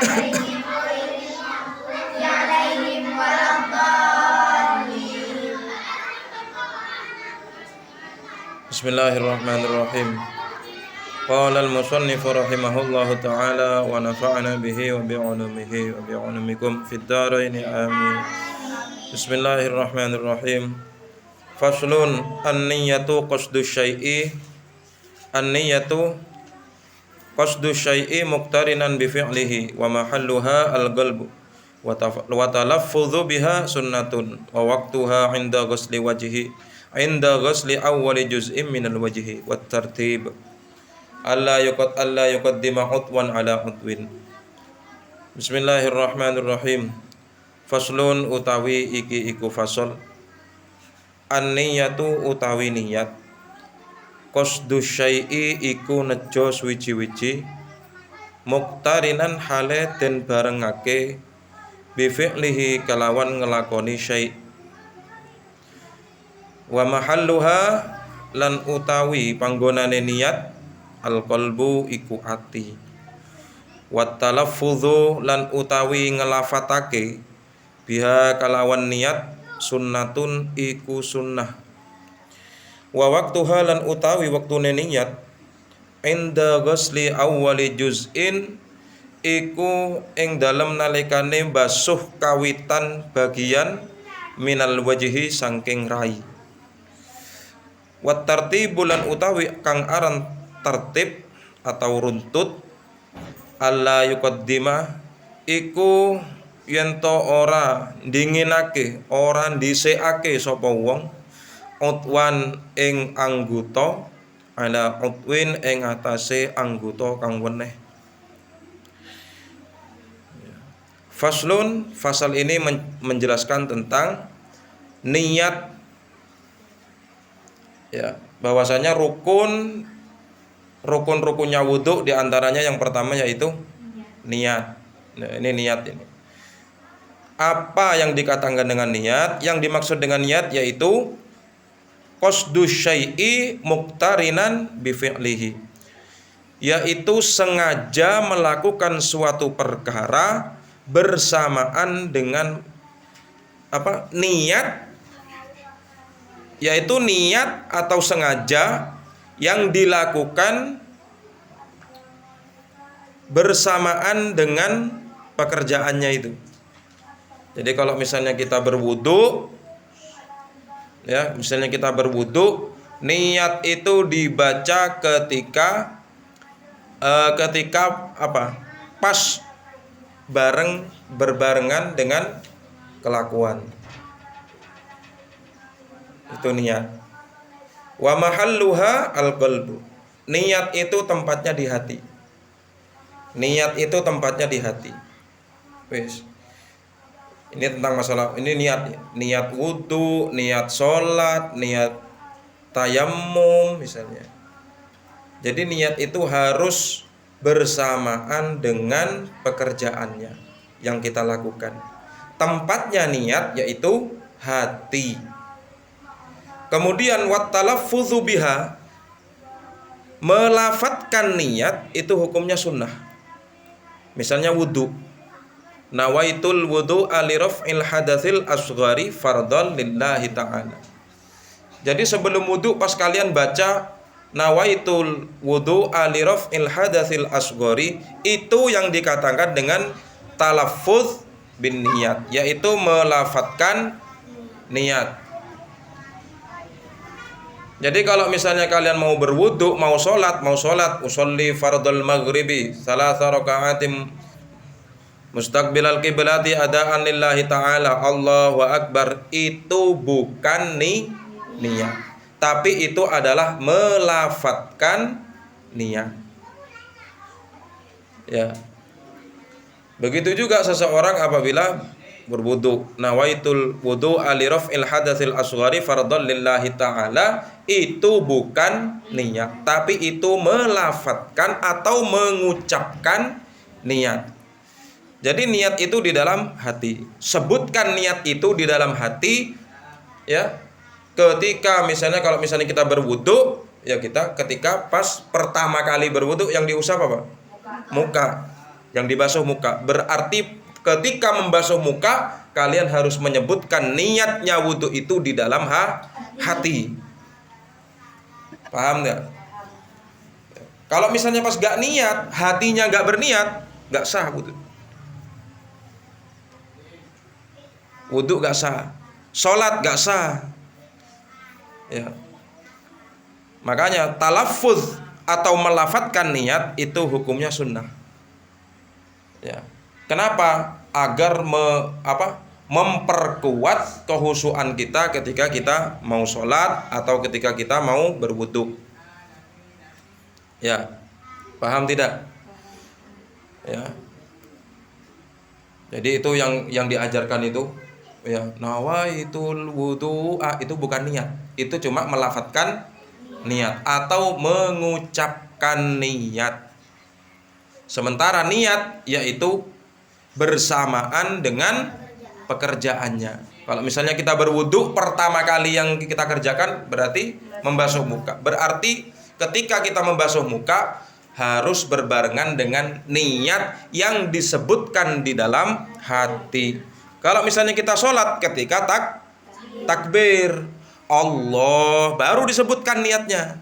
Bismillahirrahmanirrahim. Qala al-musannif rahimahullahu ta'ala wa nafa'ana bihi wa bi'ulumihi wa bi'ulumikum fid dharain amin. Bismillahirrahmanirrahim. Faslun an-niyyatu qasdu syai'i. An-niyyatu qasdu syai'i muqtarinan bi fi'lihi wa mahalluha al-qalbu wa talaffudhu biha sunnatun wa waqtuha 'inda ghusli wajhi 'inda ghusli awwali juz'in minal wajhi wat tartib alla yuqaddima utwan ala utwin. Bismillahirrahmanirrahim. Faslun utawi iki iku fasol. An-niyatu utawi niyat. Qasdu syai'i iku nejo suwiji-wiji. Muqtarinan hale den barengake bi fi'lihi kalawan ngelakoni syai'. Wa mahalluha lan utawi panggonane niat al-qalbu iku ati. Wa talaffudhu lan utawi ngelafatake biha kalawan niat sunnatun iku sunnah. Wa waqtuha lan utawi waktune niat inda ghusli awwali juz'in iku ing dalem nalikane basuh kawitan bagian minal wajhi saking rai. Wat tartibu lan utawi kang aran tertib atau runtut alla yuqaddima iku yen to ora dinginake ora dhisikake sapa wong utwan ing anggota ala utwin ing atase anggota kang weneh. Faslun, fasal ini menjelaskan tentang niat, ya, bahwasanya rukun-rukunnya wudhu diantaranya yang pertama yaitu niat. Nah, ini niat ini. Apa yang dikatakan dengan niat? Yang dimaksud dengan niat yaitu qasdu syai'i muqtarinan bi fi'lihi, yaitu sengaja melakukan suatu perkara bersamaan dengan niat, yaitu niat atau sengaja yang dilakukan bersamaan dengan pekerjaannya itu. Jadi kalau misalnya kita berwudu, ya, misalnya kita berwudu, niat itu dibaca ketika pas berbarengan dengan kelakuan. Itu niat. Wa mahalluha al-qalbu. Niat itu tempatnya di hati. Niat itu tempatnya di hati. Wes. Ini tentang masalah ini niat wudu, niat sholat, niat tayammum misalnya. Jadi niat itu harus bersamaan dengan pekerjaannya yang kita lakukan. Tempatnya niat yaitu hati. Kemudian wat talaffudzu biha, melafatkan niat itu hukumnya sunnah. Misalnya wudu, nawaitul wudu li raf'il hadatsil asghari fardhan lillahi ta'ala. Jadi sebelum wudu pas kalian baca nawaitul wudu li raf'il hadatsil asghari, itu yang dikatakan dengan talaffuz bin niat, yaitu melafatkan niat. Jadi kalau misalnya kalian mau berwudu, mau sholat, usolli fardhul maghribi salasa raka'atim mustaqbilal qiblati adaan lillahi ta'ala, Allahu akbar, itu bukan niat, tapi itu adalah melafatkan niat. Ya. Begitu juga seseorang apabila berwudu, nawaitul wudu li raf'il hadatsil asghari fardhan lillahi ta'ala, itu bukan niat, tapi itu melafatkan atau mengucapkan niat. Jadi niat itu di dalam hati. Sebutkan niat itu di dalam hati, ya. Ketika misalnya kalau misalnya kita berwudu, ya kita ketika pas pertama kali berwudu yang diusap apa? Muka. yang dibasuh muka. Berarti ketika membasuh muka, kalian harus menyebutkan niatnya wudhu itu di dalam hati. Paham nggak? Kalau misalnya pas gak niat, hatinya gak berniat, gak sah wudhu. Wudhu gak sah, sholat gak sah. Ya. Makanya talaffuz atau melafatkan niat itu hukumnya sunnah. Ya. Kenapa? Agar memperkuat kekhusyuan kita ketika kita mau sholat atau ketika kita mau berwudu. Ya, paham tidak? Ya. Jadi itu yang diajarkan itu, ya, nawaitul wudu, itu bukan niat. Itu cuma melafatkan niat atau mengucapkan niat. Sementara niat yaitu bersamaan dengan pekerjaannya. Kalau misalnya kita berwudu, pertama kali yang kita kerjakan berarti membasuh muka. Berarti ketika kita membasuh muka harus berbarengan dengan niat yang disebutkan di dalam hati. Kalau misalnya kita sholat, ketika takbir Allah baru disebutkan niatnya.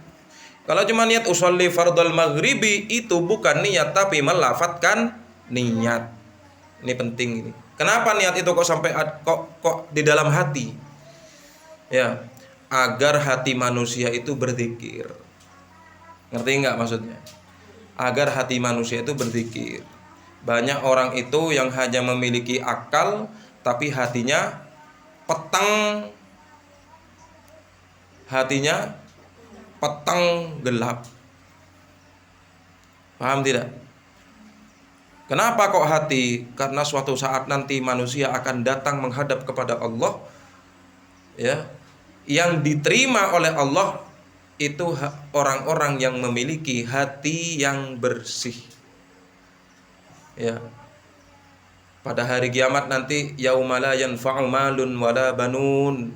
Kalau cuma niat usolli fardhal maghribi, itu bukan niat tapi melafatkan niat. Ini penting ini. Kenapa niat itu kok sampai kok di dalam hati? Ya, agar hati manusia itu berzikir. Ngerti nggak maksudnya? Agar hati manusia itu berzikir. Banyak orang itu yang hanya memiliki akal tapi hatinya petang. Hatinya petang gelap. Paham tidak? Kenapa kok hati? Karena suatu saat nanti manusia akan datang menghadap kepada Allah, ya. Yang diterima oleh Allah itu orang-orang yang memiliki hati yang bersih. Ya. Pada hari kiamat nanti yaumala yanfa'u malun wala banun.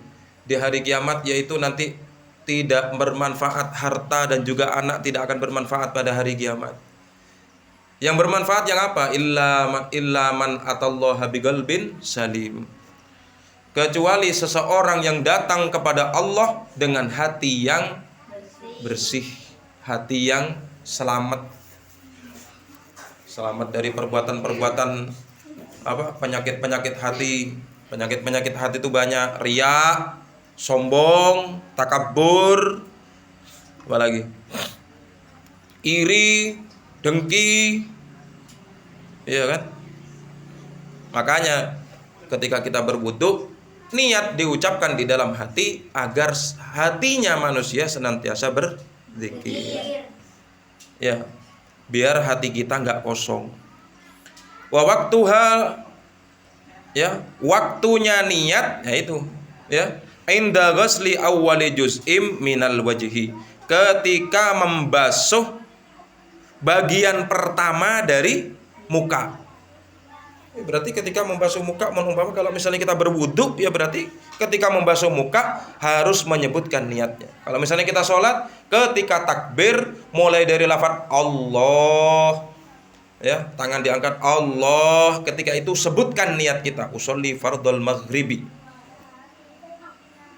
Di hari kiamat yaitu nanti tidak bermanfaat harta dan juga anak tidak akan bermanfaat pada hari kiamat. Yang bermanfaat yang apa? Illa man atallaha biqalbin salim. Kecuali seseorang yang datang kepada Allah dengan hati yang bersih, hati yang selamat dari perbuatan-perbuatan penyakit-penyakit hati. Penyakit-penyakit hati itu banyak, riya, sombong, takabur, apalagi iri, dengki, iya kan? Makanya ketika kita berwudu, niat diucapkan di dalam hati agar hatinya manusia senantiasa berzikir. Ya, biar hati kita nggak kosong. Wa waktuha, ya, waktunya niat, yaitu, ya, inda ghusli awwali juz'im minal wajhi, ketika membasuh bagian pertama dari muka. Berarti ketika membasuh muka, kalau misalnya kita berwudu, ya berarti ketika membasuh muka harus menyebutkan niatnya. Kalau misalnya kita sholat, ketika takbir mulai dari lafaz Allah, ya, tangan diangkat Allah, ketika itu sebutkan niat kita, usolli fardhal maghribi.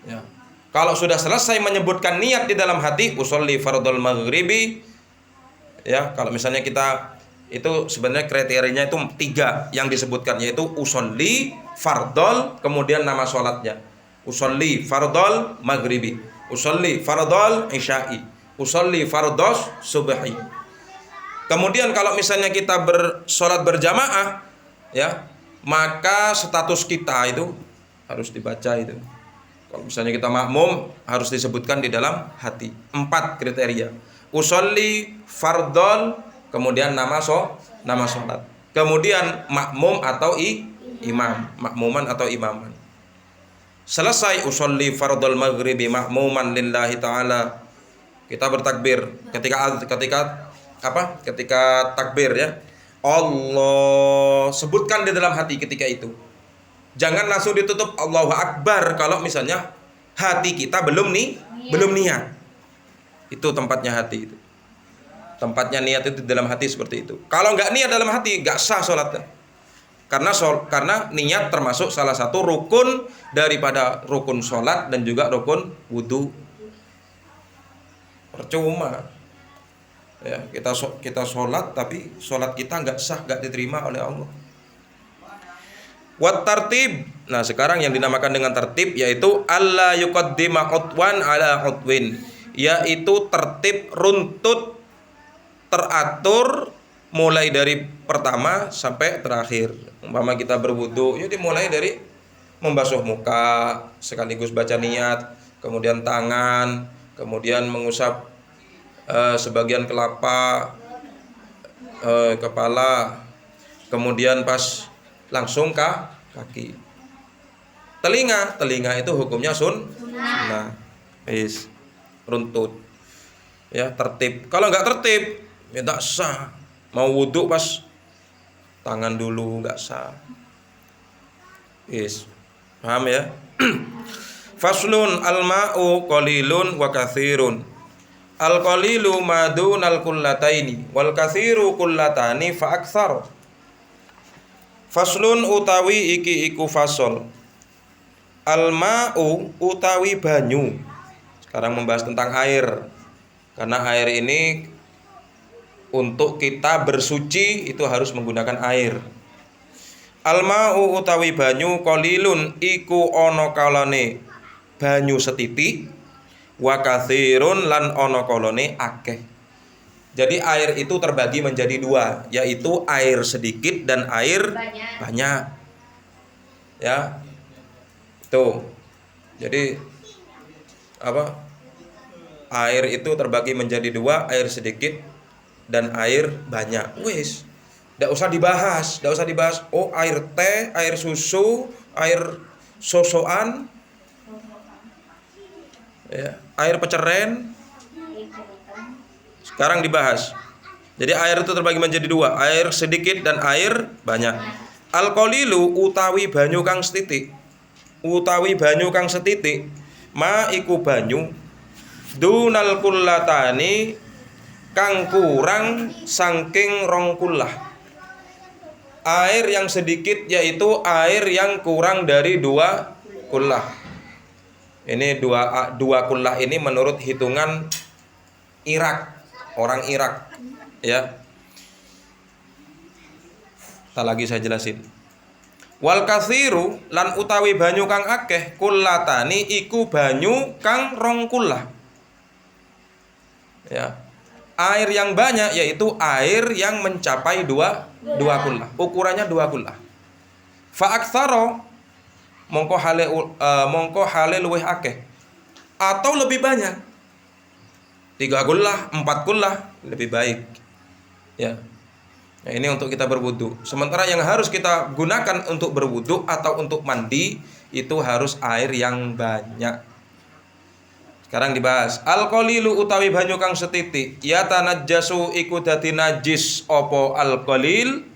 Ya. Kalau sudah selesai menyebutkan niat di dalam hati, usolli fardhal maghribi, ya, kalau misalnya kita itu sebenarnya kriterianya itu 3 yang disebutkan, yaitu usolli fardhal, kemudian nama sholatnya, usolli fardhal maghribi, usolli fardhal isya'i, usolli fardhos subhi. Kemudian kalau misalnya kita bersolat berjamaah, ya, maka status kita itu harus dibaca itu. Kalau misalnya kita makmum harus disebutkan di dalam hati. 4 kriteria. Usolli fardhon, kemudian nama sholat. Kemudian makmum atau imam, makmuman atau imaman. Selesai usolli fardhal maghribi makmuman lillahi ta'ala. Kita bertakbir ketika takbir, ya. Allah sebutkan di dalam hati ketika itu. Jangan langsung ditutup Allahu Akbar kalau misalnya hati kita belum niat. Itu tempatnya hati itu. Tempatnya niat itu di dalam hati seperti itu. Kalau nggak niat dalam hati, nggak sah sholatnya. Karena niat termasuk salah satu rukun daripada rukun sholat dan juga rukun wudhu. Percuma ya kita sholat tapi sholat kita nggak sah, nggak diterima oleh Allah. Wat tartib. Nah, sekarang yang dinamakan dengan tertib yaitu alla yuqaddima utwan ala utwin, yaitu tertib runtut, teratur mulai dari pertama sampai terakhir. Umpama kita berwudu, ya dimulai dari membasuh muka sekaligus baca niat, kemudian tangan, kemudian mengusap sebagian kelapa, kepala, kemudian pas langsung kaki. Telinga itu hukumnya sunnah. Runtut. Ya, tertib. Kalau nggak tertib, ya nggak sah. Mau wudhu pas tangan dulu nggak sah. Paham ya? Faslun al-ma'u qalilun wa katsirun. Al-qalilu madunal kullataini wal katsiru kullatani fa aktsar. Faslun utawi iki iku fasol. Al-ma'u utawi banyu. Sekarang membahas tentang air. Karena air ini untuk kita bersuci itu harus menggunakan air. Al-ma'u utawi banyu qalilun iku ana kalane banyu setitik, wa katsirun lan ana kalane akeh. Jadi air itu terbagi menjadi dua, yaitu air sedikit dan air banyak. Ya. Tuh. Jadi air itu terbagi menjadi dua, air sedikit dan air banyak. Enggak usah dibahas. Oh, air teh, air susu, air sosokan. Ya, air peceren. Sekarang dibahas. Jadi air itu terbagi menjadi dua, air sedikit dan air banyak. Al-qalilu utawi banyu kang setitik. Ma iku banyu dunal kullatani kang kurang saking rong kullah. Air yang sedikit yaitu air yang kurang dari 2 kullah. Ini dua kullah ini menurut hitungan Irak. Orang Irak, ya. Tak lagi saya jelasin. Wal katsiru lan utawi banyu kang akeh kullatani iku banyu kang rong kullah. Ya. Air yang banyak yaitu air yang mencapai 2 kullah. Ukurannya 2 kullah. Fa aktsara mongko hale luwih akeh atau lebih banyak. 3 kullah, 4 kullah lebih baik. Ya. Nah, ini untuk kita berwudu. Sementara yang harus kita gunakan untuk berwudu atau untuk mandi itu harus air yang banyak. Sekarang dibahas. Al-qalilu utawi banyu kang setitik, ya tanajjasu iku dadi najis apa al-qalil.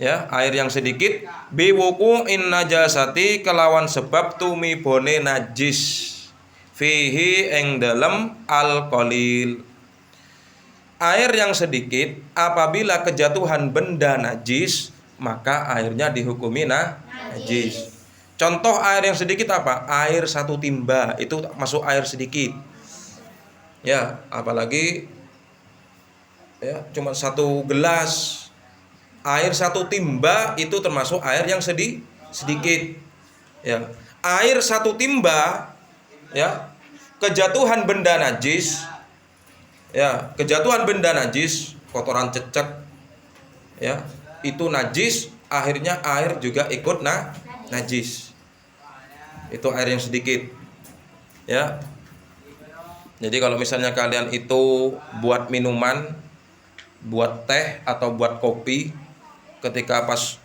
Ya, air yang sedikit biwuqu'in najasati kelawan sebab tumibone najis. Fihi ing dalam al-qalil. Air yang sedikit apabila kejatuhan benda najis maka airnya dihukumi najis. Contoh air yang sedikit apa? Air 1 timba itu masuk air sedikit. Ya, apalagi ya cuma 1 gelas. Air 1 timba itu termasuk air yang sedikit. Ya. Air 1 timba, ya, kejatuhan benda najis, kotoran cecek, ya, itu najis, akhirnya air juga ikut najis. Itu air yang sedikit, ya. Jadi kalau misalnya kalian itu buat minuman, buat teh atau buat kopi, ketika pas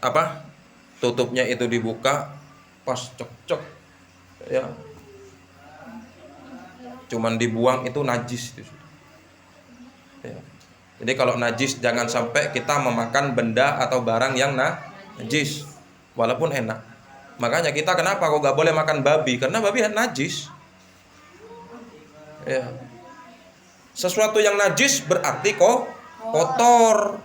tutupnya itu dibuka, pas cocok, ya, cuman dibuang itu najis itu. Ya. Jadi kalau najis jangan sampai kita memakan benda atau barang yang najis walaupun enak. Makanya kita kenapa kok gak boleh makan babi? Karena babi najis. Ya. Sesuatu yang najis berarti kotor.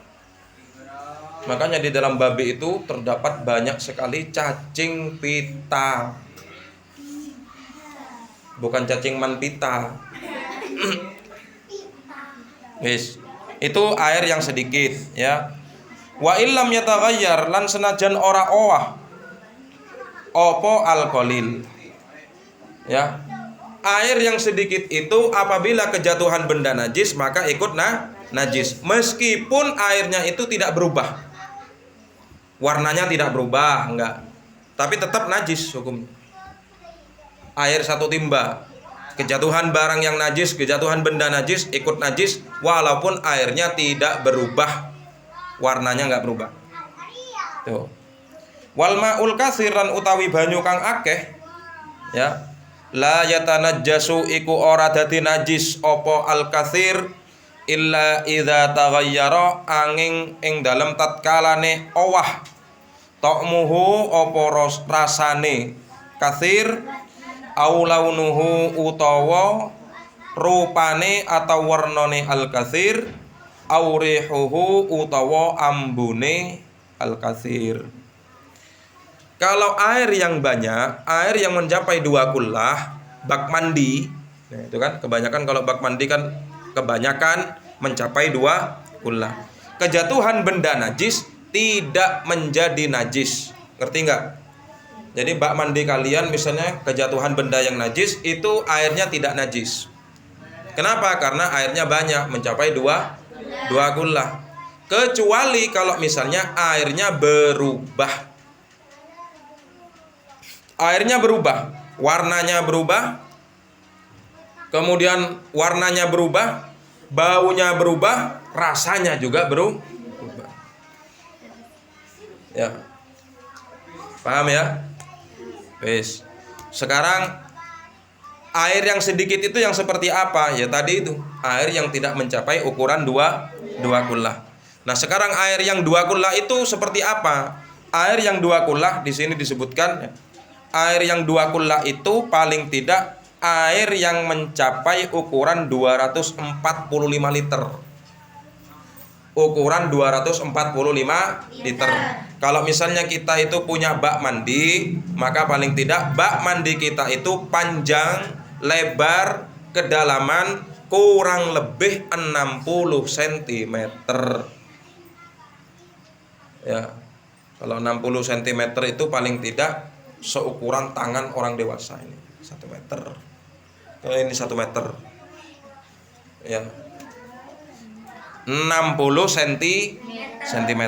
Makanya di dalam babi itu terdapat banyak sekali cacing pita. Bukan cacing manpita. Wis, itu air yang sedikit ya. Wa illam yataghayyar lan senajan ora owah opo alkolil. Ya. Air yang sedikit itu apabila kejatuhan benda najis maka ikut najis. Meskipun airnya itu tidak berubah. Warnanya tidak berubah, enggak. Tapi tetap najis hukumnya. Air satu timba, kejatuhan barang yang najis, kejatuhan benda najis, ikut najis walaupun airnya tidak berubah. Warnanya enggak berubah. Tuh. Wal ma'ul katsiran utawi banyu kang akeh ya. La yatanajjasu iku ora dadi najis apa al katsir illa idza taghayyara angin ing dalem tatkalane owah ta'muhu apa rasane katsir au launuhu utawa rupane atau warnane al katsir au rihuhu utawa ambune al katsir. Kalau air yang banyak, air yang mencapai 2 kullah bak mandi, nah itu kan kebanyakan kalau bak mandi kan kebanyakan mencapai 2 kullah. Kejatuhan benda najis tidak menjadi najis. Ngerti nggak? Jadi bak mandi kalian misalnya kejatuhan benda yang najis itu airnya tidak najis. Kenapa? Karena airnya banyak mencapai 2 kullah. Kecuali kalau misalnya airnya berubah. Airnya berubah, warnanya berubah, kemudian warnanya berubah, baunya berubah, rasanya juga berubah. Ya, paham ya? Wes. Sekarang air yang sedikit itu yang seperti apa? Ya tadi itu, air yang tidak mencapai ukuran 2 kullah. Nah, sekarang air yang 2 kullah itu seperti apa? Air yang 2 kullah di sini disebutkan air yang 2 kullah itu paling tidak air yang mencapai ukuran 245 liter. Ukuran 245 liter. Kalau misalnya kita itu punya bak mandi, maka paling tidak bak mandi kita itu panjang, lebar, kedalaman kurang lebih 60 cm. Ya. Kalau 60 cm itu paling tidak seukuran tangan orang dewasa ini 1 meter. Kalau ini 1 meter ya 60 cm.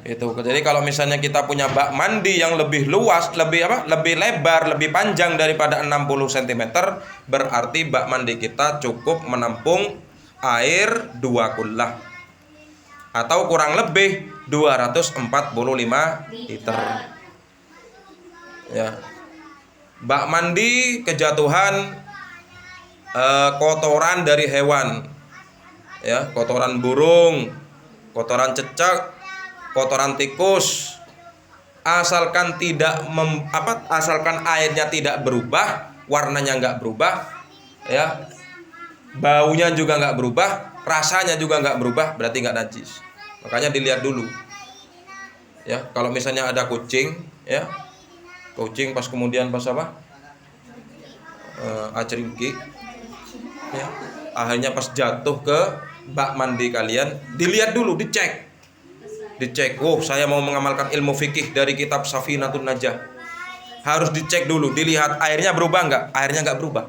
Itu. Jadi kalau misalnya kita punya bak mandi yang lebih luas, lebih lebar, lebih panjang daripada 60 cm, berarti bak mandi kita cukup menampung air 2 kullah atau kurang lebih 245 liter. Ya. Bak mandi kejatuhan kotoran dari hewan. Ya, kotoran burung, kotoran cecak, kotoran tikus. Asalkan asalkan airnya tidak berubah, warnanya enggak berubah, ya. Baunya juga nggak berubah, rasanya juga nggak berubah, berarti nggak najis. Makanya dilihat dulu. Ya, kalau misalnya ada kucing, ya, kucing pas kemudian pas apa? Aceringki, ya, akhirnya pas jatuh ke bak mandi kalian, dilihat dulu, dicek. Oh, saya mau mengamalkan ilmu fikih dari kitab Safinatun Najah. Harus dicek dulu, dilihat airnya berubah nggak? Airnya nggak berubah.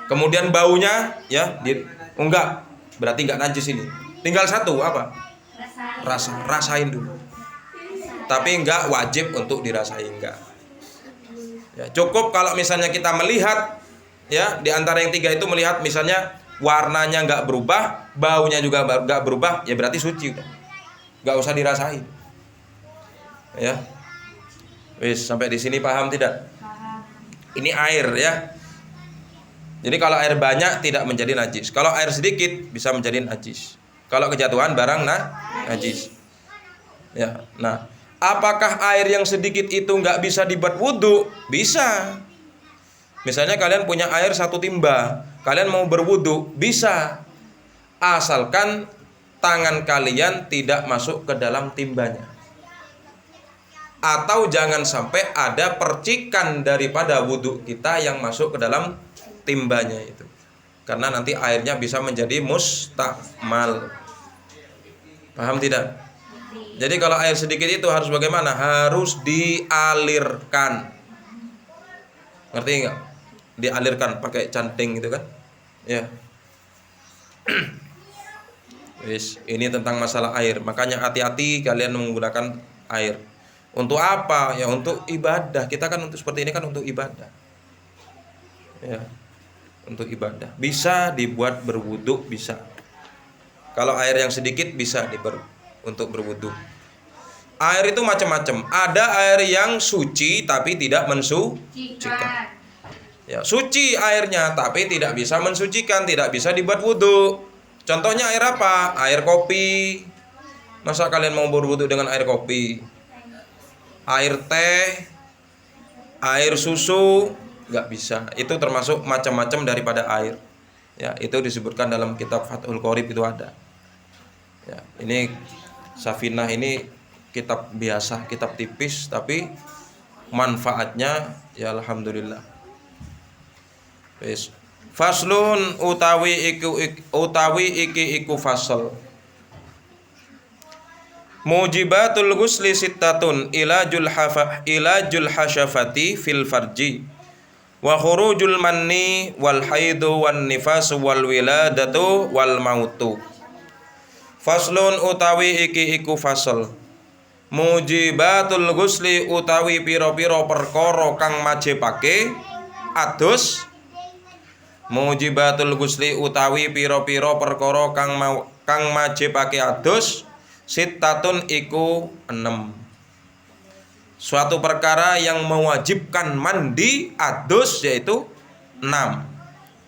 Kemudian baunya ya enggak, berarti enggak najis ini. Tinggal satu apa? Rasain dulu. Tapi enggak wajib untuk dirasain, enggak. Ya, cukup kalau misalnya kita melihat ya di antara yang 3 itu melihat misalnya warnanya enggak berubah, baunya juga enggak berubah, ya berarti suci udah. Enggak usah dirasain. Ya. Wis, sampai di sini paham tidak? Paham. Ini air ya. Jadi kalau air banyak tidak menjadi najis. Kalau air sedikit bisa menjadi najis. Kalau kejatuhan barang najis. Ya. Nah, Apakah air yang sedikit itu nggak bisa dibuat wudhu? Bisa. Misalnya kalian punya air 1 timba, kalian mau berwudhu, bisa. Asalkan tangan kalian tidak masuk ke dalam timbanya. Atau jangan sampai ada percikan daripada wudhu kita yang masuk ke dalam timbanya itu. Karena nanti airnya bisa menjadi mustakmal. Paham tidak? Jadi kalau air sedikit itu harus bagaimana? Harus dialirkan. Ngerti enggak? Dialirkan pakai canting gitu kan? Ya. Wis, ini tentang masalah air. Makanya hati-hati kalian menggunakan air. Untuk apa? Ya untuk ibadah. Kita kan untuk seperti ini kan untuk ibadah. Ya. Untuk ibadah. Bisa dibuat berwudu, bisa. Kalau air yang sedikit bisa untuk berwudu. Air itu macam-macam. Ada air yang suci tapi tidak mensucikan. Ya, suci airnya tapi tidak bisa mensucikan, tidak bisa dibuat wudu. Contohnya air apa? Air kopi. Masa kalian mau berwudu dengan air kopi? Air teh, air susu, nggak bisa. Itu termasuk macam-macam daripada air. Ya, itu disebutkan dalam kitab Fathul Qorib itu ada. Ya, ini Safinah ini kitab biasa, kitab tipis tapi manfaatnya ya alhamdulillah. Wis. Faslun utawi iki iku fasal. Mujibatul ghusli sittatun ilajul hasyafati fil farji wa khurujul manni wal haidu wan nifas wal wiladatu wal mautu. Faslun utawi iki iku fasal. Mujibatul ghusli utawi pira-pira perkara kang majibake adus. Mujibatul ghusli utawi pira-pira perkara kang majibake adus sittatun iku 6. Suatu perkara yang mewajibkan mandi adus yaitu 6.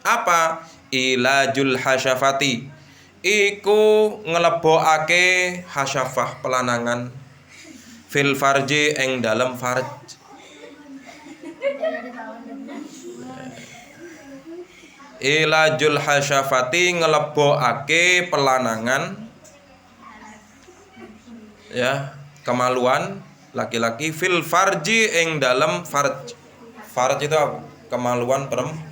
Apa? Ilajul hasyafati. Iku ngelebokake hasyafah pelanangan fil farji ing dalem farj. Ilajul hasyafati ngelebokake pelanangan ya kemaluan laki-laki fil farji ing dalem farj. Farj itu apa? Kemaluan perempuan.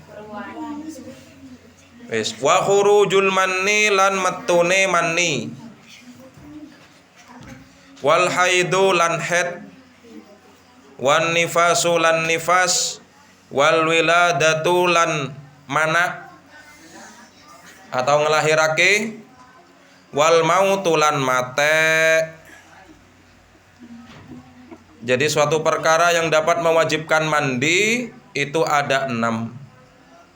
Wis wa khurujul manni lan metune manni wal haidu lan haid wan nifasu lan nifas wal wiladatu lan mana atau ngelahirake wal mautu lan mate. Jadi suatu perkara yang dapat mewajibkan mandi itu ada 6.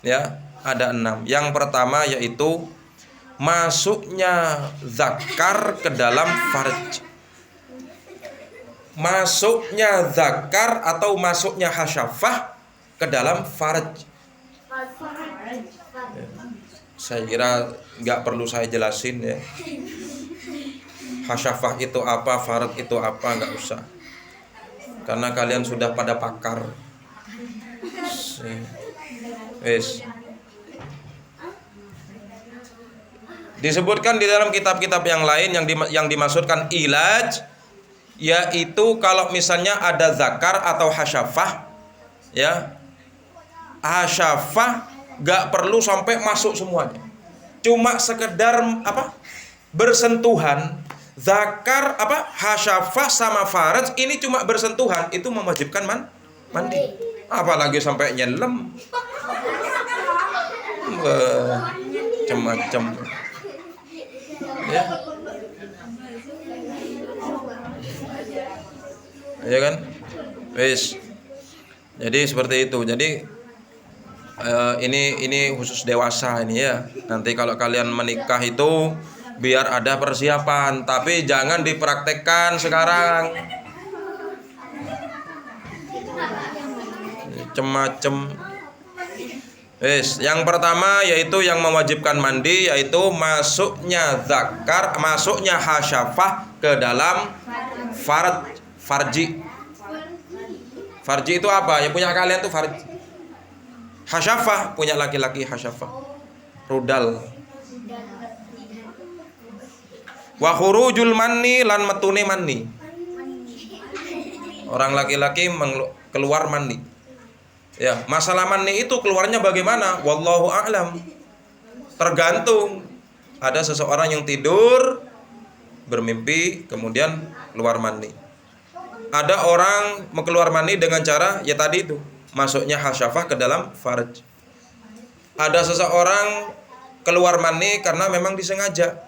Ya, ada 6. Yang pertama yaitu masuknya zakar ke dalam farj. Masuknya zakar atau masuknya hasyafah ke dalam farj. Saya kira nggak perlu saya jelasin ya. Hasyafah itu apa, farj itu apa, nggak usah. Karena kalian sudah pada pakar. Wes. Disebutkan di dalam kitab-kitab yang lain yang dimaksudkan ilaj yaitu kalau misalnya ada zakar atau hasyafah ya. Hasyafah gak perlu sampai masuk semuanya. Cuma sekedar apa? Bersentuhan. Zakar apa? Hasyafah sama faraj ini cuma bersentuhan itu mewajibkan mandi. Apalagi sampai nyelam. Macam-macam. Ya. Ya kan? Wis. Jadi seperti itu. Jadi ini khusus dewasa ini ya. Nanti kalau kalian menikah itu biar ada persiapan, tapi jangan dipraktekkan sekarang. Macam-macam. Wis, yang pertama yaitu yang mewajibkan mandi yaitu masuknya zakar, masuknya hasyafah ke dalam Farji. Farji itu apa? Yang punya kalian tuh farji. Hasyafah punya laki-laki hasyafah. Rudal. Wa khurujul manni lan metune manni. Orang laki-laki keluar mandi. Ya, masalah manni itu keluarnya bagaimana? Wallahu a'lam. Tergantung. Ada seseorang yang tidur bermimpi kemudian keluar mandi. Ada orang mau keluar mandi dengan cara ya tadi itu, masuknya hasyafah ke dalam farj. Ada seseorang keluar mani karena memang disengaja.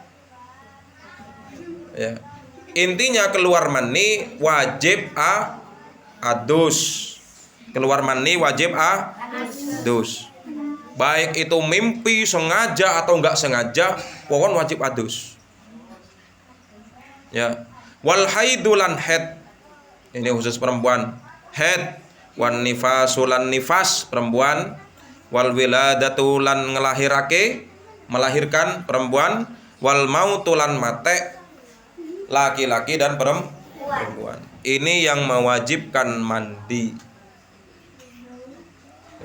Ya. Intinya keluar mani wajib adus. Keluar mani wajib adus. Baik itu mimpi sengaja atau enggak sengaja, pokoknya wajib adus. Ya. Wal haidulan haid. Ini khusus perempuan. Haid wan nifasulan nifas perempuan, wal wiladatu lan ngelahirake melahirkan perempuan, wal mautulan mate laki-laki dan perempuan. Ini yang mewajibkan mandi.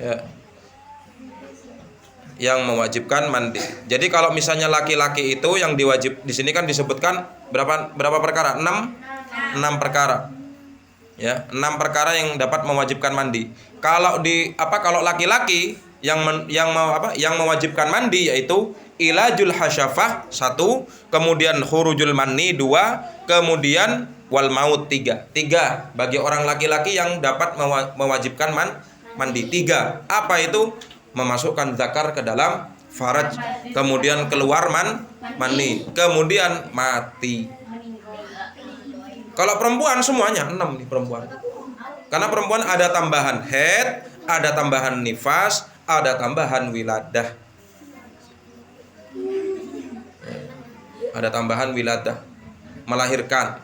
Ya. Yang mewajibkan mandi. Jadi kalau misalnya laki-laki itu yang diwajib di sini kan disebutkan berapa perkara? 6 perkara. Ya, 6 perkara yang dapat mewajibkan mandi. Kalau kalau laki-laki yang mewajibkan mandi yaitu ilajul hasyafah 1, kemudian khurujul manni 2, kemudian wal maut 3. 3 bagi orang laki-laki yang dapat mewajibkan mandi. 3. Apa itu? Memasukkan zakar ke dalam faraj, kemudian keluar mani, kemudian mati. Kalau perempuan semuanya 6 nih perempuan. Karena perempuan ada tambahan haid, ada tambahan nifas, ada tambahan wiladah. Ada tambahan wiladah, melahirkan.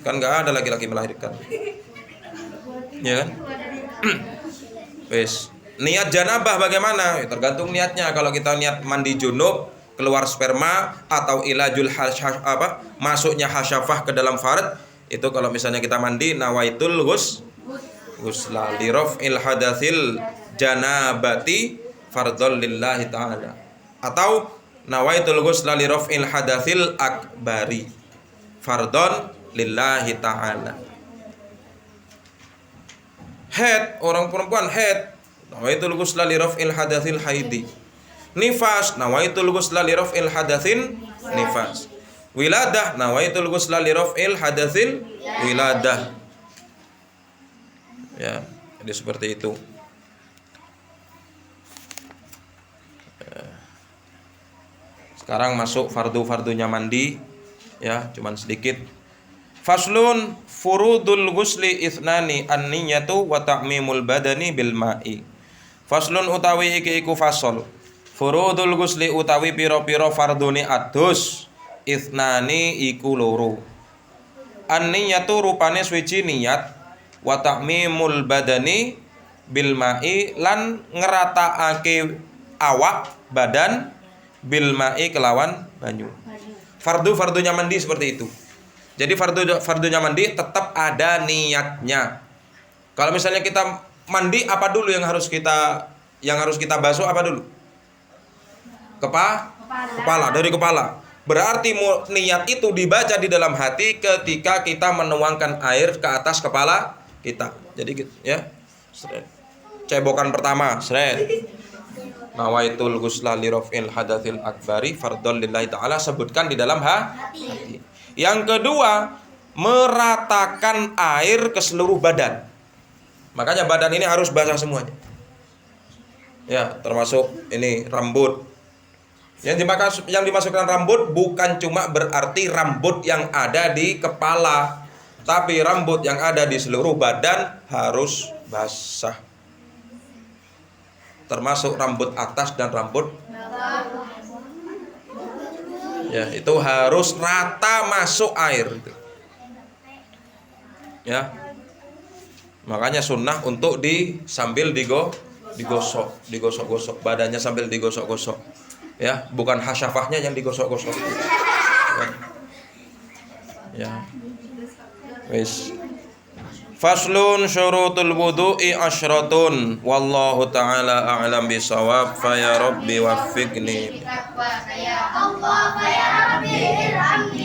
Kan enggak ada laki-laki melahirkan. Ya kan? Wes. Niat janabah bagaimana? Ya, tergantung niatnya. Kalau kita niat mandi junub, keluar sperma atau ilajul masuknya hasyafah ke dalam farad, itu kalau misalnya kita mandi nawaitul ghusla li raf'il hadatsil janabati fardhon lillahi ta'ala, atau nawaitul ghusla li raf'il hadatsil akbari fardhon lillahi ta'ala. Haid, orang perempuan haid, nawaitul ghusla li raf'il hadatsil haidi. Nifas, nawaitul ghusla li raf'il hadatsin nifas. Wiladah, nawaitul ghusla li raf'il hadatsil wiladah. Ya, jadi seperti itu. Sekarang masuk fardu-fardunya mandi, ya, cuman sedikit. Faslun furudul ghusli ithnani an-niyatu wa ta'mimul badani bil ma'i. Faslun utawi iki iku fasol. Furudul ghusli utawi pira-pira fardune adus ithnani iku loro. An-niyatu rupane suci niat, wa ta'mimul badani bil ma'i lan ngeratakake awak badan bil ma'i kelawan banyu. Fardu-fardunya mandi seperti itu. Jadi fardunya mandi tetap ada niatnya. Kalau misalnya kita mandi, apa dulu yang harus kita basuh apa dulu? Kepala, dari kepala. Berarti niat itu dibaca di dalam hati ketika kita menuangkan air ke atas kepala kita. Jadi ya, cebokan pertama, nawaitul ghusla li raf'il hadatsil akbari fardhon lillahi ta'ala, sebutkan di dalam hati. Yang kedua, meratakan air ke seluruh badan. Makanya badan ini harus basah semuanya. Ya, termasuk ini rambut. Yang dimasukkan rambut bukan cuma berarti rambut yang ada di kepala, tapi rambut yang ada di seluruh badan harus basah. Termasuk rambut atas dan rambut bawah. Ya, itu harus rata masuk air. Ya. Makanya sunnah untuk sambil digosok-gosok badannya, sambil digosok-gosok. Ya, bukan hasyafahnya yang digosok-gosok. Ya. Wis. Faslun syurutul wudu'i asyratun wallahu ta'ala a'lam bisawab fa ya rabbi waffiqni. Ya Allah ya Rabbi irhamni